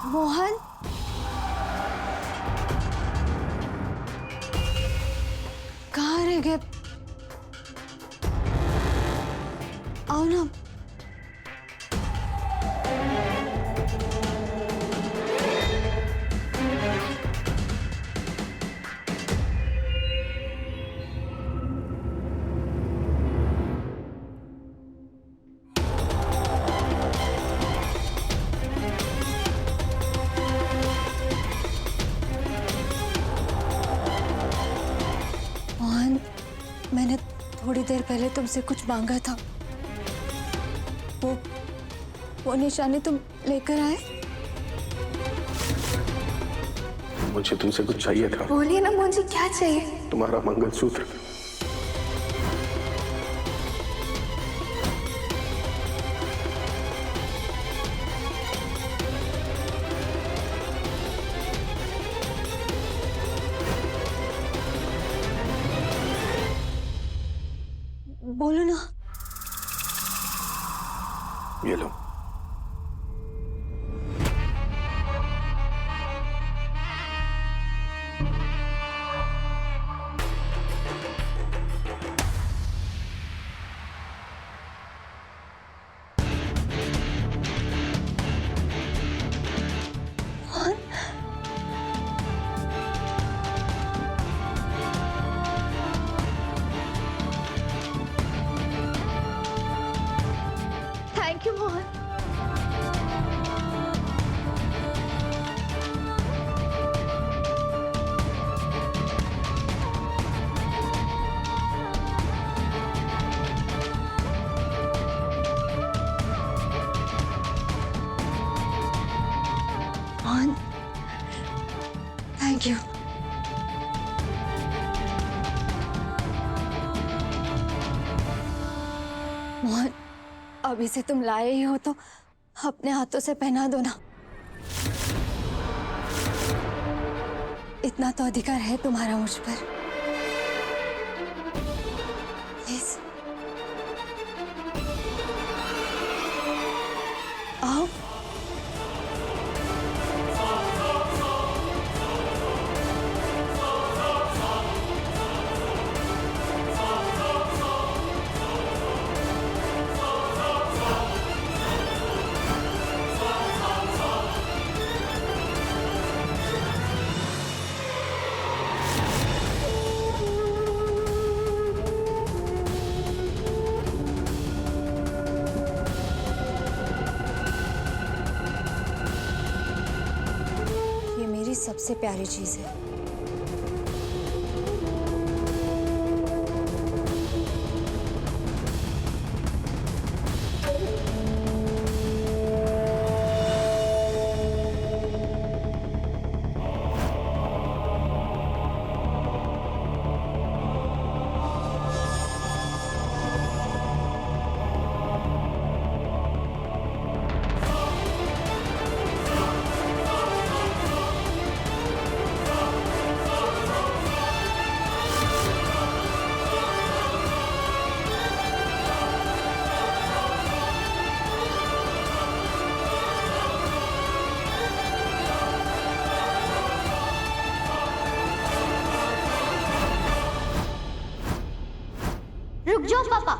मोहन, कहाँ रह गए? आओ ना। मोहन, मैंने थोड़ी देर पहले तुमसे कुछ मांगा था। वो निशानी तुम लेकर आए? मुझे तुमसे कुछ चाहिए था। बोलिए ना मुझे, क्या चाहिए? तुम्हारा मंगलसूत्र। बोलो ना। ये लो। Thank you Mohan. Mohan, thank you. Mohan, अब इसे तुम लाए ही हो तो अपने हाथों से पहना दो ना। इतना तो अधिकार है तुम्हारा मुझ पर। प्लीज आओ। ये मेरी सबसे प्यारी चीज है। रुक जाओ पापा।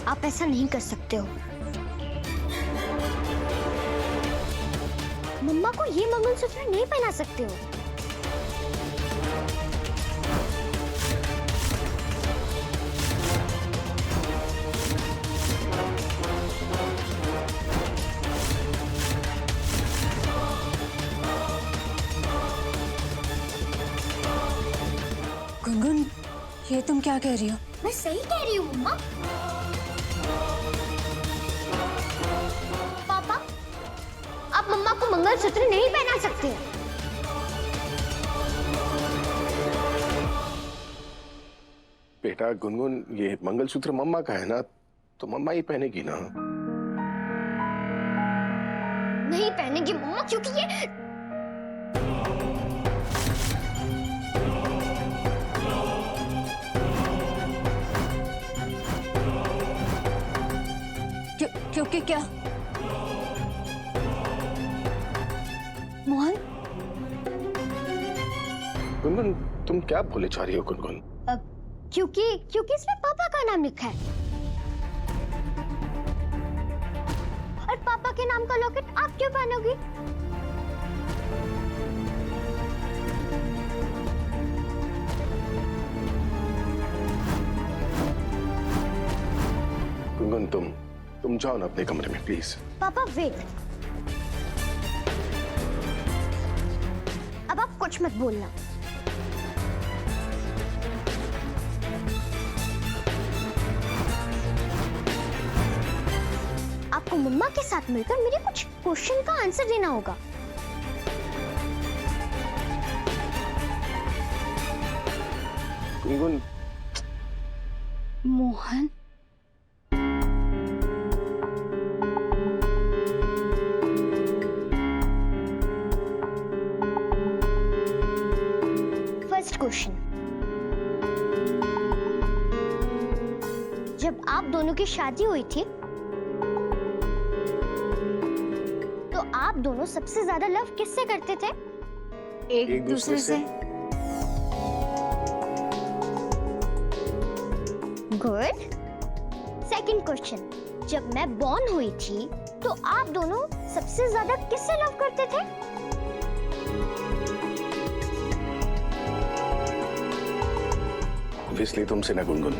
आप ऐसा नहीं कर सकते हो। मम्मा को ये मंगलसूत्र नहीं पहना सकते हो। गुनगुन, ये तुम क्या कह रही हो? मैं सही कह रही हूँ मम्मा। पापा, आप मम्मा को मंगलसूत्र नहीं पहना सकते। बेटा गुनगुन, ये मंगलसूत्र मम्मा का है ना, तो मम्मा ही पहनेगी ना। नहीं पहनेगी मम्मा, क्योंकि ये क्योंकि क्या? मोहन, गुनगुन तुम क्या बोले जा रही हो गुनगुन? क्योंकि इसमें पापा का नाम लिखा है, और पापा के नाम का लॉकेट आप क्यों पहनोगी? गुनगुन तुम जाओ ना अपने कमरे में प्लीज। पापा वेट, अब आप कुछ मत बोलना। आपको मम्मा के साथ मिलकर मेरे कुछ क्वेश्चन का आंसर देना होगा। गुनगुन, मोहन, फर्स्ट क्वेश्चन, जब आप दोनों की शादी हुई थी तो आप दोनों सबसे ज्यादा लव किससे करते थे? एक दूसरे से। गुड। सेकंड क्वेश्चन, जब मैं बॉर्न हुई थी तो आप दोनों सबसे ज्यादा किससे लव करते थे? ऑब्वियसली तुमसे ना गुनगुन।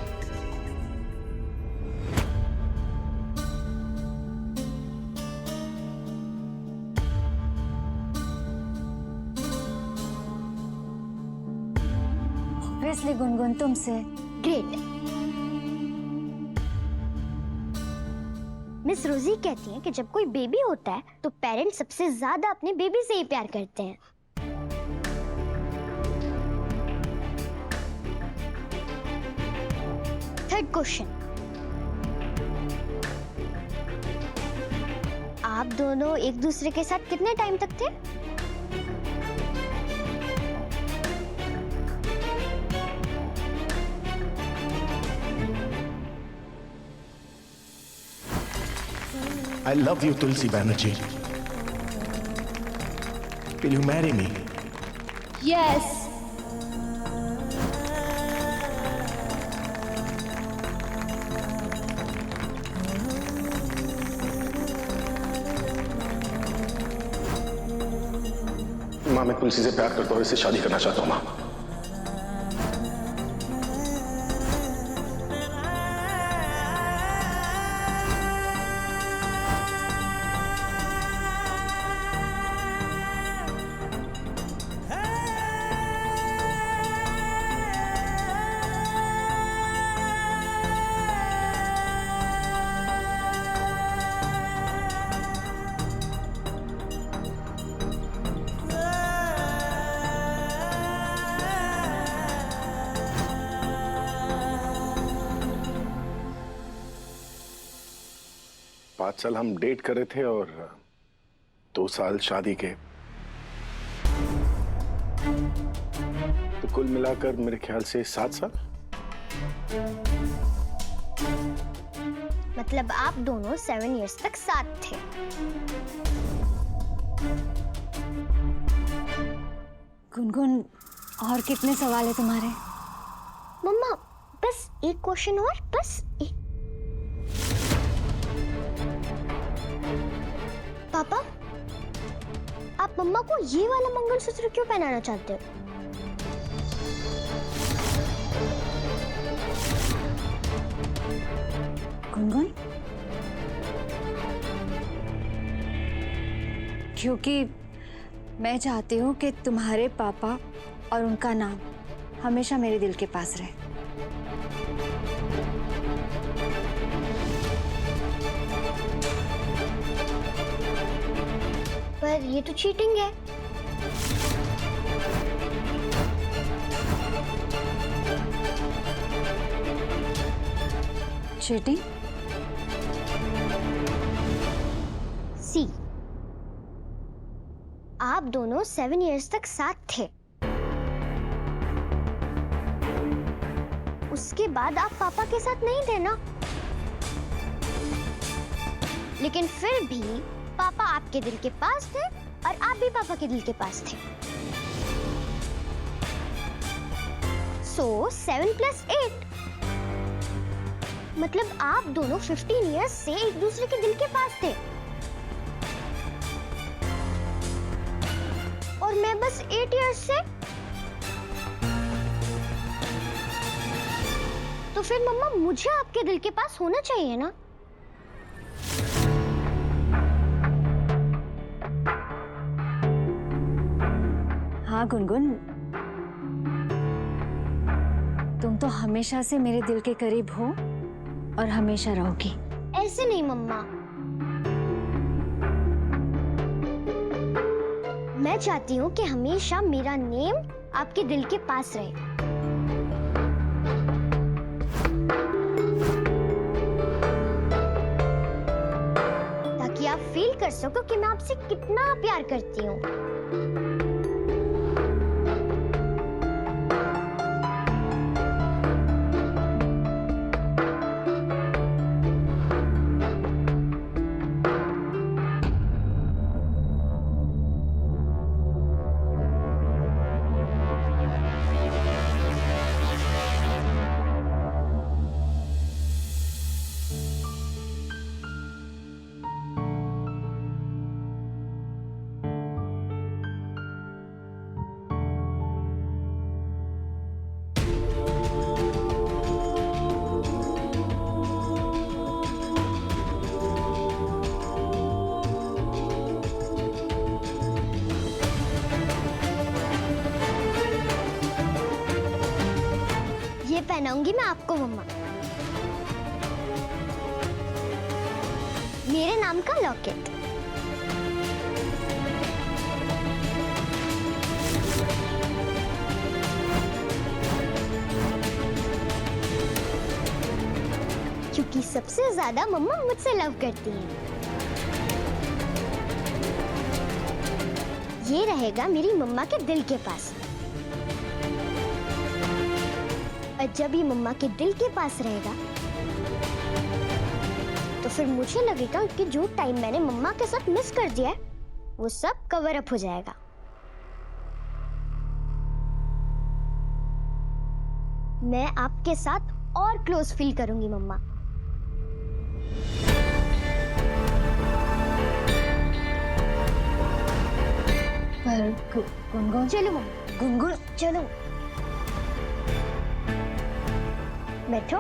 ऑब्वियसली गुनगुन तुमसे। ग्रेट। मिस रोजी कहती हैं कि जब कोई बेबी होता है तो पेरेंट्स सबसे ज्यादा अपने बेबी से ही प्यार करते हैं। थर्ड क्वेश्चन, आप दोनों एक दूसरे के साथ कितने टाइम तक थे? I love you, Tulsi Banerjee. Will you marry me? Yes. माँ, मैं तुलसी से प्यार करता हूँ, इससे शादी करना चाहता हूँ माँ। पाँच साल हम डेट कर रहे थे और 2 साल शादी के, तो कुल मिलाकर मेरे ख्याल से 7 साल। मतलब आप दोनों 7 इयर्स तक साथ थे। गुनगुन, और कितने सवाल है तुम्हारे? मम्मा बस एक क्वेश्चन और, बस एक। पापा, आप मम्मा को ये वाला मंगलसूत्र क्यों पहनाना चाहते हो? गुनगुन, क्योंकि मैं चाहती हूँ कि तुम्हारे पापा और उनका नाम हमेशा मेरे दिल के पास रहे। पर ये तो चीटिंग है। चीटिंग? सी, आप दोनों 7 इयर्स तक साथ थे। उसके बाद आप पापा के साथ नहीं थे ना? लेकिन फिर भी पापा आपके दिल के पास थे और आप भी पापा के दिल के पास थे। So 7 + 8 मतलब आप दोनों 15 इयर्स से एक दूसरे के दिल के पास थे और मैं बस 8 इयर्स से। तो फिर मम्मा मुझे आपके दिल के पास होना चाहिए ना? हाँ गुनगुन, तुम तो हमेशा से मेरे दिल के करीब हो और हमेशा रहोगी। ऐसे नहीं मम्मा, मैं चाहती हूँ कि हमेशा मेरा नेम आपके दिल के पास रहे। ताकि आप फील कर सको कि मैं आपसे कितना प्यार करती हूँ। ये पहनाऊंगी मैं आपको मम्मा, मेरे नाम का लॉकेट। क्योंकि सबसे ज्यादा मम्मा मुझसे लव करती हैं। ये रहेगा मेरी मम्मा के दिल के पास। और जब ये मम्मा के दिल के पास रहेगा तो फिर मुझे लगेगा कि जो टाइम मैंने मम्मा के साथ मिस कर दिया है वो सब कवर अप हो जाएगा। मैं आपके साथ और क्लोज फील करूंगी मम्मा। पर गुनगुन, चलो मम्मा, गुनगुन चलो बैठो।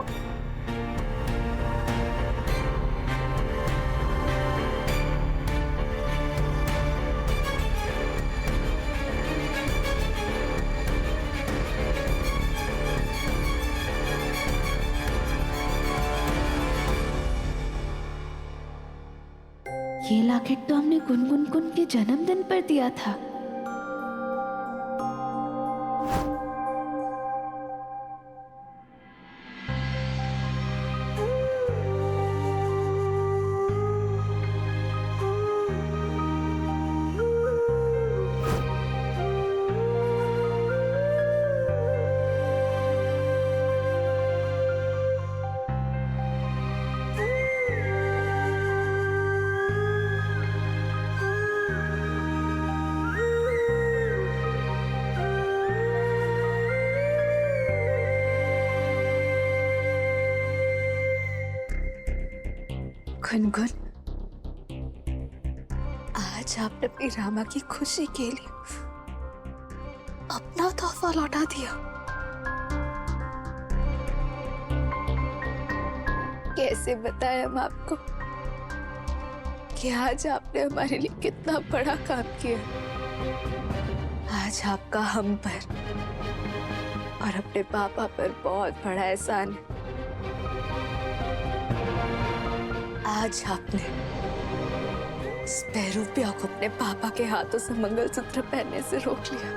ये लॉकेट तो हमने गुनगुन को उनके जन्मदिन पर दिया था। गुनगुन, आज आपने अपनी रामा की खुशी के लिए अपना तोहफा लौटा दिया। कैसे बताएं हम आपको कि आज आपने हमारे लिए कितना बड़ा काम किया। आज आपका हम पर और अपने पापा पर बहुत बड़ा एहसान है। आज आपने स्पेरूपिया को अपने पापा के हाथों से मंगलसूत्र पहनने से रोक लिया।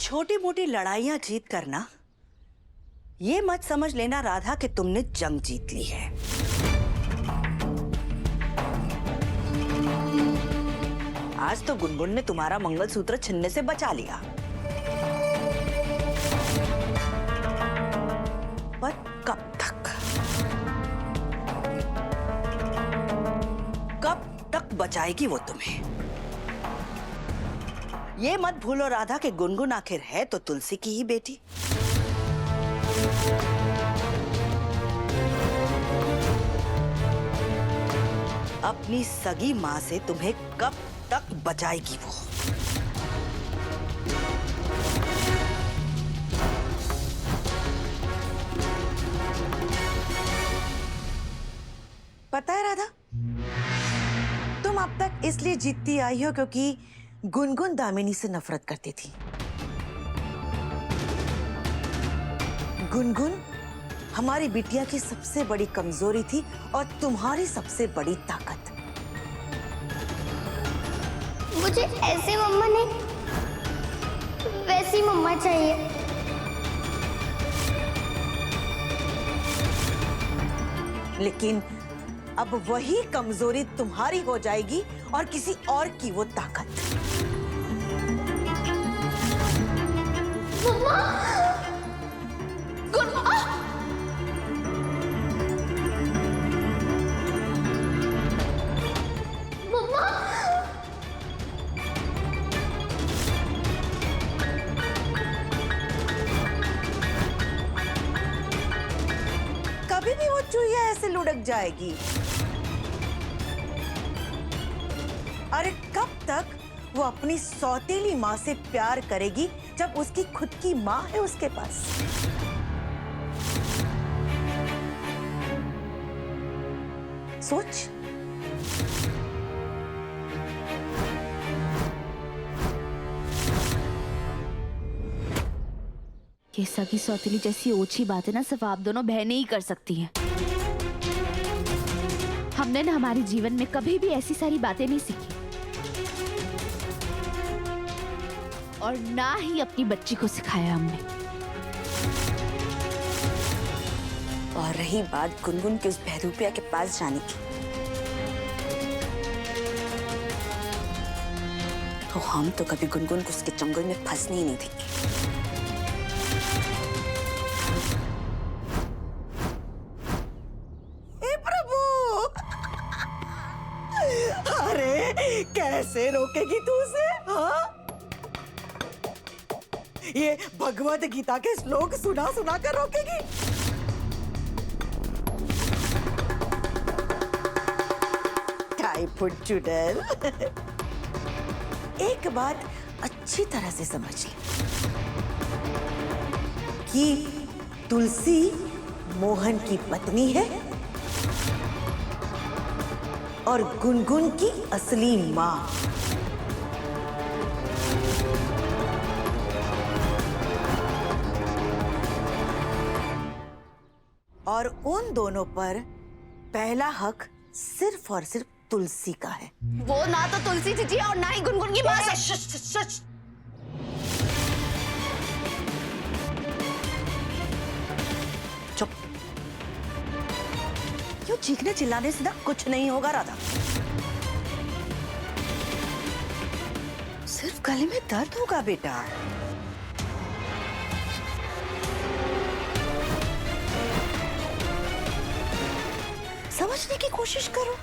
छोटी मोटी लड़ाइयां जीत करना ये मत समझ लेना राधा कि तुमने जंग जीत ली है। आज तो गुनगुन ने तुम्हारा मंगलसूत्र छिनने से बचा लिया, पर कब तक बचाएगी वो तुम्हें? ये मत भूलो राधा कि गुनगुन आखिर है तो तुलसी की ही बेटी। अपनी सगी माँ से तुम्हें कब तक बचाएगी वो? पता है राधा, तुम अब तक इसलिए जीतती आई हो क्योंकि गुनगुन दामिनी से नफरत करती थी। गुनगुन हमारी बिटिया की सबसे बड़ी कमजोरी थी और तुम्हारी सबसे बड़ी ताकत। मुझे ऐसे मम्मा नहीं, वैसी मम्मा चाहिए। लेकिन अब वही कमजोरी तुम्हारी हो जाएगी और किसी और की वो ताकत। मम्मा, मम्मा, कभी भी वो चूहिया ऐसे लुढ़क जाएगी। अरे कब तक वो अपनी सौतेली माँ से प्यार करेगी जब उसकी खुद की माँ है उसके पास? सोच। ये सगी सौतेली जैसी ओछी बातें ना सिर्फ आप दोनों बहनें ही कर सकती हैं। हमने ना हमारे जीवन में कभी भी ऐसी सारी बातें नहीं सीखी और ना ही अपनी बच्ची को सिखाया हमने। और रही बात गुनगुन के उस बहरूपिया के पास जाने की, तो हम तो कभी गुनगुन को उसके चंगुल में फंसने ही नहीं देंगे। हे प्रभु! अरे कैसे रोकेगी तू उसे? हाँ? ये भगवद गीता के श्लोक सुना सुना कर रोकेगी? टाइफुड चुड़ैल। एक बात अच्छी तरह से समझ ले कि तुलसी मोहन की पत्नी है और गुनगुन की असली माँ। और उन दोनों पर पहला हक सिर्फ और सिर्फ तुलसी का है। वो ना तो तुलसी जीजी और ना ही गुनगुन की माँ। चुप। क्यों चीखने चिल्लाने से ना कुछ नहीं होगा राधा। सिर्फ गले में दर्द होगा बेटा। समझने की कोशिश करो।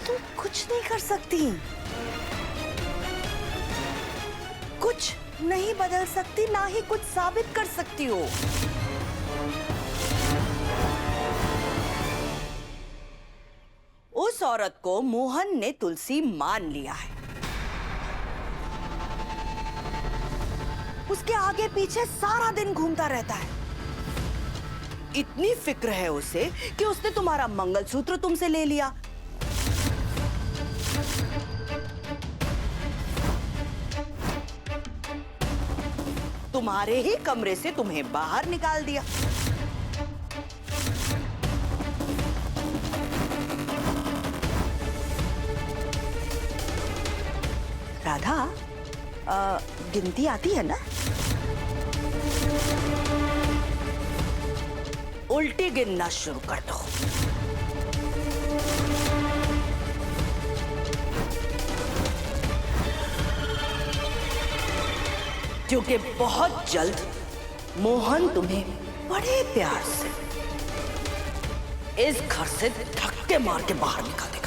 तुम कुछ नहीं कर सकती, कुछ नहीं बदल सकती, ना ही कुछ साबित कर सकती हो। उस औरत को मोहन ने तुलसी मान लिया है। उसके आगे पीछे सारा दिन घूमता रहता है। इतनी फिक्र है उसे कि उसने तुम्हारा मंगलसूत्र तुमसे ले लिया। तुम्हारे ही कमरे से तुम्हें बाहर निकाल दिया। राधा, गिनती आती है ना? उल्टी गिनना शुरू कर दो। क्योंकि बहुत जल्द मोहन तुम्हें बड़े प्यार से इस घर से धक्के मार के बाहर निकाल देगा।